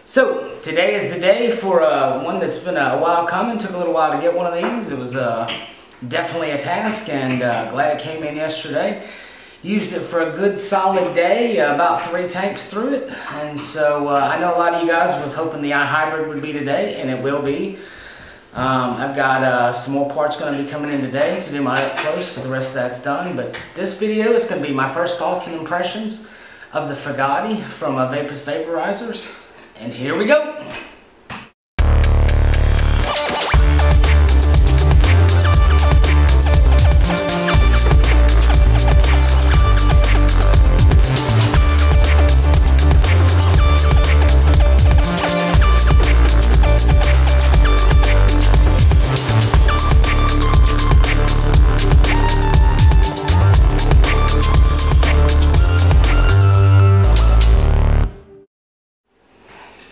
So today is the day for one that's been a while coming. Took a little while to get one of these. It was definitely a task, and glad it came in yesterday. Used it for a good solid day, about 3 tanks through it. And so I know a lot of you guys was hoping the iHybrid would be today, and it will be. I've got some more parts going to be coming in today to do my up close, but the rest of that's done. But this video is going to be my first thoughts and impressions of the Foggatti from Vapus Vaporizers. And here we go.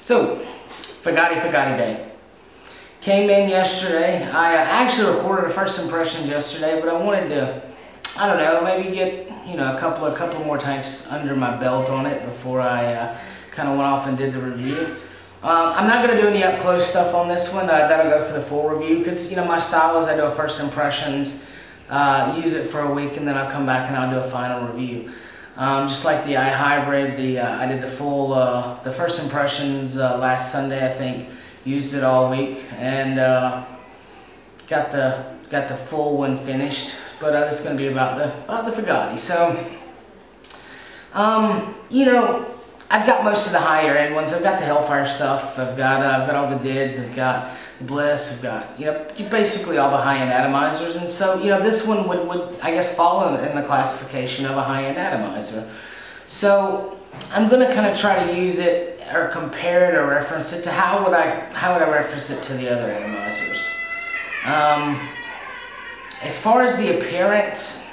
So, Foggatti Day. Came in yesterday. I actually recorded a first impressions yesterday, but I wanted to, I don't know, maybe get, a couple more tanks under my belt on it before I kind of went off and did the review. I'm not going to do any up close stuff on this one. That'll go for the full review because, my style is I do a first impressions, use it for a week, and then I'll come back and I'll do a final review. Just like the iHybrid, I did the full, the first impressions last Sunday, I think. Used it all week, and got the full one finished. But this is going to be about the Foggatti. So, I've got most of the higher end ones. I've got the Hellfire stuff. I've got all the Dids. I've got the Bliss. I've got basically all the high-end atomizers. And so this one would I guess fall in the classification of a high-end atomizer. So I'm gonna kind of try to use it or compare it or reference it to how would I reference it to the other atomizers. As far as the appearance,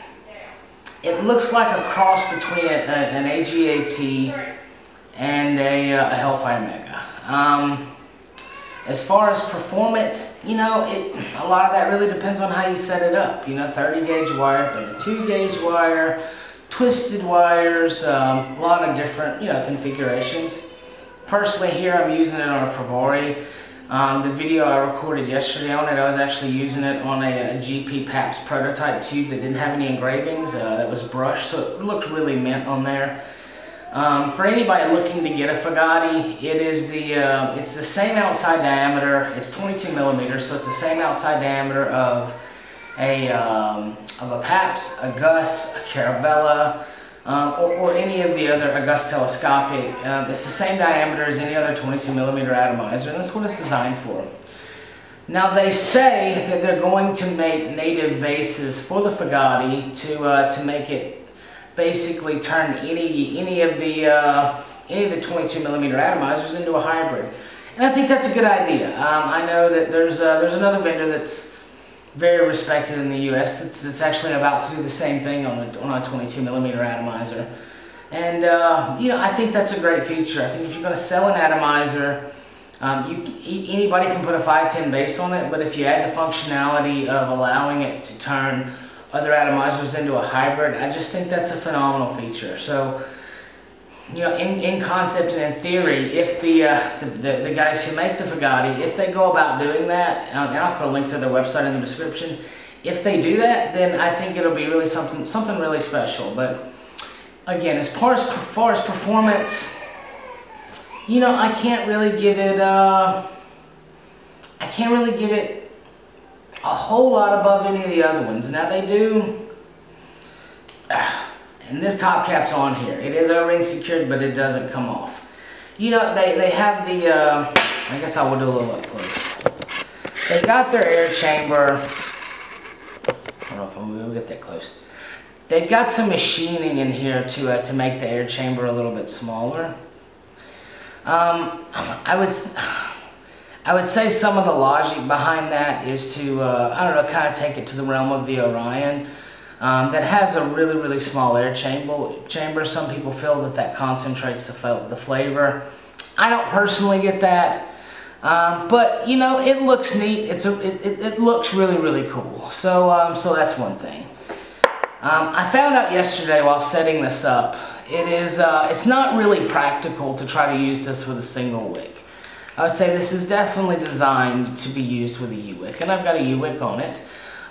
it looks like a cross between an AGAT and a Hellfire Mega. As far as performance, a lot of that really depends on how you set it up. 30 gauge wire, 32 gauge wire, twisted wires, a lot of different, configurations. Personally here, I'm using it on a Provari. The video I recorded yesterday on it, I was actually using it on a GP PAPS prototype tube that didn't have any engravings, that was brushed, so it looked really mint on there. For anybody looking to get a Foggatti, it's the same outside diameter. It's 22 millimeters, so it's the same outside diameter of a PAPS, a Gus, a Caravella, or any of the other Gus telescopic. It's the same diameter as any other 22 millimeter atomizer, and that's what it's designed for. Now they say that they're going to make native bases for the Foggatti to make it basically turn any of the 22 millimeter atomizers into a hybrid, and I think that's a good idea. I know that there's another vendor that's very respected in the U.S. that's actually about to do the same thing on a 22 millimeter atomizer, and I think that's a great feature. I think if you're going to sell an atomizer, anybody can put a 510 base on it, but if you add the functionality of allowing it to turn other atomizers into a hybrid, I just think that's a phenomenal feature. So, in concept and in theory, if the guys who make the Foggatti, if they go about doing that, and I'll put a link to their website in the description, if they do that, then I think it'll be really something really special. But again, as far as performance, I can't really give it a whole lot above any of the other ones. Now they do, and this top cap's on here. It is O-ring secured, but it doesn't come off. They have the, I guess I will do a little up close. They got their air chamber. I don't know if I'm going to get that close. They've got some machining in here to make the air chamber a little bit smaller. I would say some of the logic behind that is to, I don't know, kind of take it to the realm of the Orion that has a really, really small air chamber. Some people feel that concentrates the flavor. I don't personally get that, but it looks neat. It looks really, really cool. So, so that's one thing. I found out yesterday while setting this up, it's not really practical to try to use this with a single wick. I would say this is definitely designed to be used with a U-Wick, and I've got a U-Wick on it.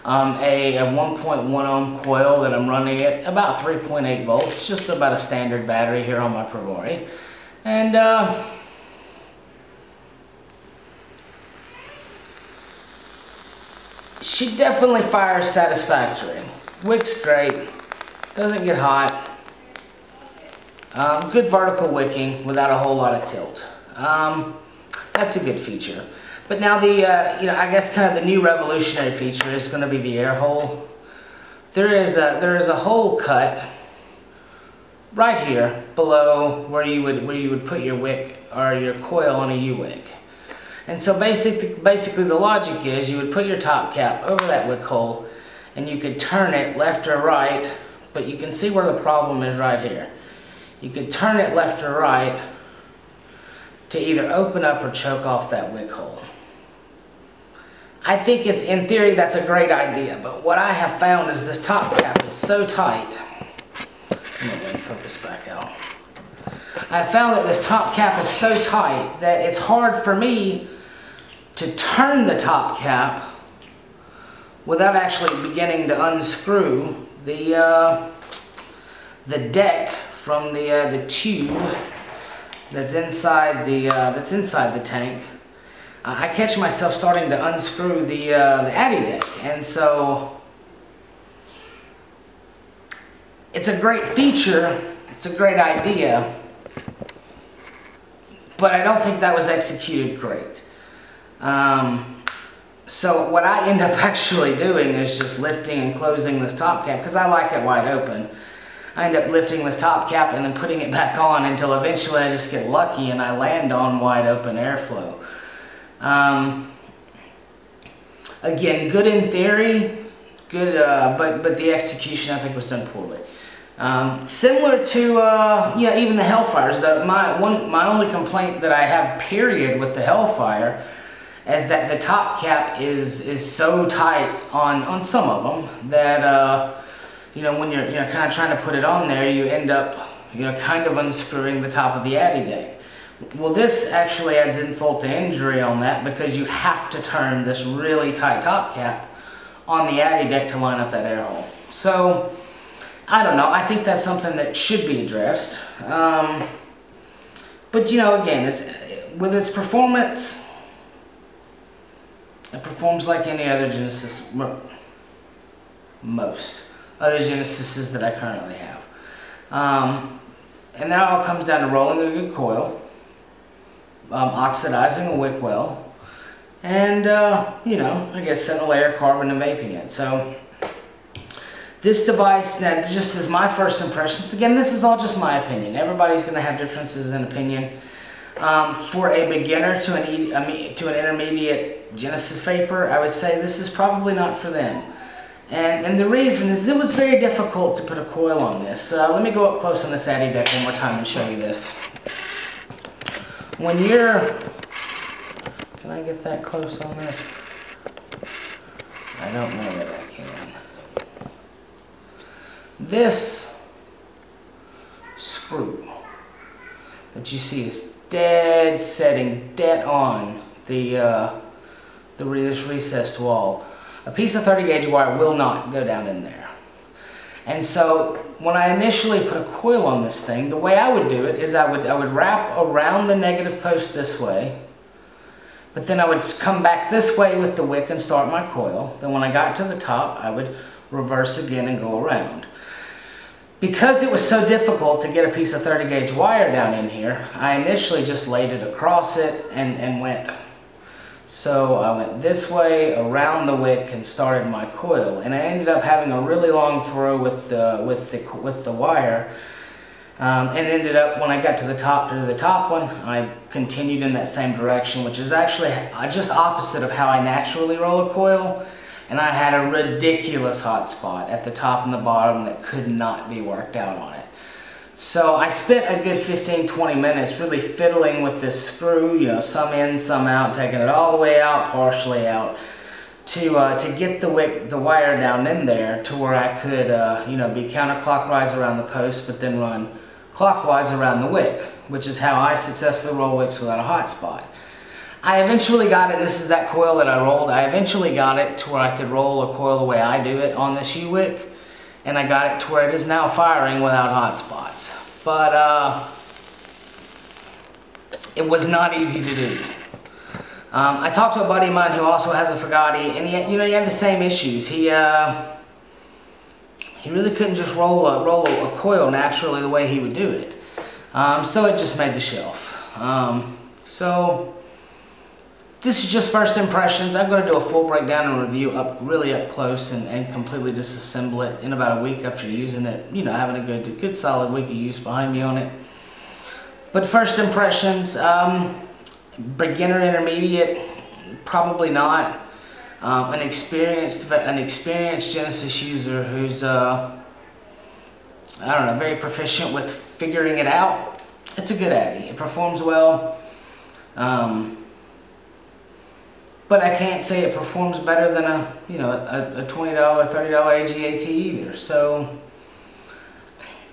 A 1.1 ohm coil that I'm running at about 3.8 volts, just about a standard battery here on my Priori. And she definitely fires satisfactory. Wick's great, doesn't get hot. Good vertical wicking without a whole lot of tilt. That's a good feature. But now the, I guess kind of the new revolutionary feature is going to be the air hole. There is a hole cut right here below where you would put your wick or your coil on a U-Wick. And so basically the logic is you would put your top cap over that wick hole and you could turn it left or right, but you can see where the problem is right here. You could turn it left or right to either open up or choke off that wick hole. I think it's, in theory, that's a great idea, but what I have found is this top cap is so tight. I'm going to focus back out. I have found that this top cap is so tight that it's hard for me to turn the top cap without actually beginning to unscrew the deck from the tube that's inside the tank. I catch myself starting to unscrew the addy deck, and so it's a great feature, it's a great idea, but I don't think that was executed great. So what I end up actually doing is just lifting and closing this top cap, because I like it wide open. I end up lifting this top cap and then putting it back on until eventually I just get lucky and I land on wide open airflow. Again, good in theory, good, but the execution I think was done poorly. Similar to even the Hellfires. My only complaint that I have, period, with the Hellfire is that the top cap is so tight on some of them that when you're kind of trying to put it on there, you end up kind of unscrewing the top of the addy deck. Well, this actually adds insult to injury on that, because you have to turn this really tight top cap on the addy deck to line up that air hole. So I don't know, I think that's something that should be addressed. But again, with its performance, it performs like any other Genesis, most other Genesises that I currently have. And that all comes down to rolling a good coil, oxidizing a wick well, and I guess setting a layer of carbon and vaping it. So this device, now, just as my first impressions, again, this is all just my opinion. Everybody's going to have differences in opinion. For a beginner to an intermediate Genesis vapor, I would say this is probably not for them. And the reason is it was very difficult to put a coil on this. Let me go up close on this addy deck one more time and show you this. When you're... Can I get that close on this? I don't know that I can. This screw that you see is setting dead on this recessed wall. A piece of 30 gauge wire will not go down in there. And so when I initially put a coil on this thing, the way I would do it is I would wrap around the negative post this way, but then I would come back this way with the wick and start my coil. Then when I got to the top, I would reverse again and go around. Because it was so difficult to get a piece of 30 gauge wire down in here, I initially just laid it across it and went. So I went this way around the wick and started my coil, and I ended up having a really long throw with the wire, and ended up, when I got to the top one, I continued in that same direction, which is actually just opposite of how I naturally roll a coil. And I had a ridiculous hot spot at the top and the bottom that could not be worked out on it. So I spent a good 15-20 minutes really fiddling with this screw, some in, some out, taking it all the way out, partially out, to get the wire down in there to where I could, be counterclockwise around the post, but then run clockwise around the wick, which is how I successfully roll wicks without a hot spot. I eventually got it, this is that coil that I rolled, I eventually got it to where I could roll a coil the way I do it on this U-Wick, and I got it to where it is now firing without hot spots. But it was not easy to do. I talked to a buddy of mine who also has a Foggatti, and he had the same issues. He really couldn't just roll a coil naturally the way he would do it. So it just made the shelf. So this is just first impressions. I'm going to do a full breakdown and review really up close and completely disassemble it in about a week after using it. Having a good solid week of use behind me on it. But first impressions, beginner, intermediate, probably not. An experienced Genesis user who's I don't know, very proficient with figuring it out. It's a good Addy. It performs well. But I can't say it performs better than a $20, $30 AGAT either. So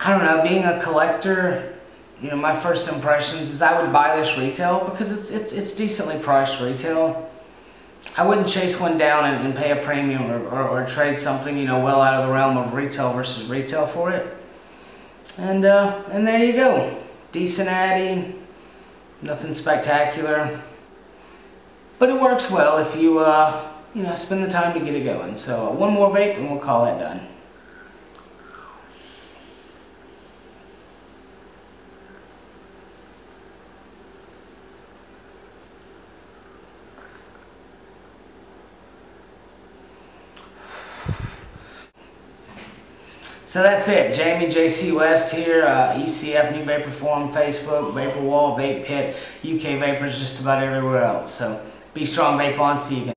I don't know, being a collector, my first impressions is I would buy this retail because it's decently priced retail. I wouldn't chase one down and pay a premium or trade something, well out of the realm of retail versus retail for it. And there you go. Decent Addy, nothing spectacular. But it works well if you, spend the time to get it going. So one more vape and we'll call that done. So that's it. Jamie JC West here, ECF, New Vapor Forum, Facebook, Vapor Wall, Vape Pit, UK Vapors, just about everywhere else. So be strong, vape on, see you again.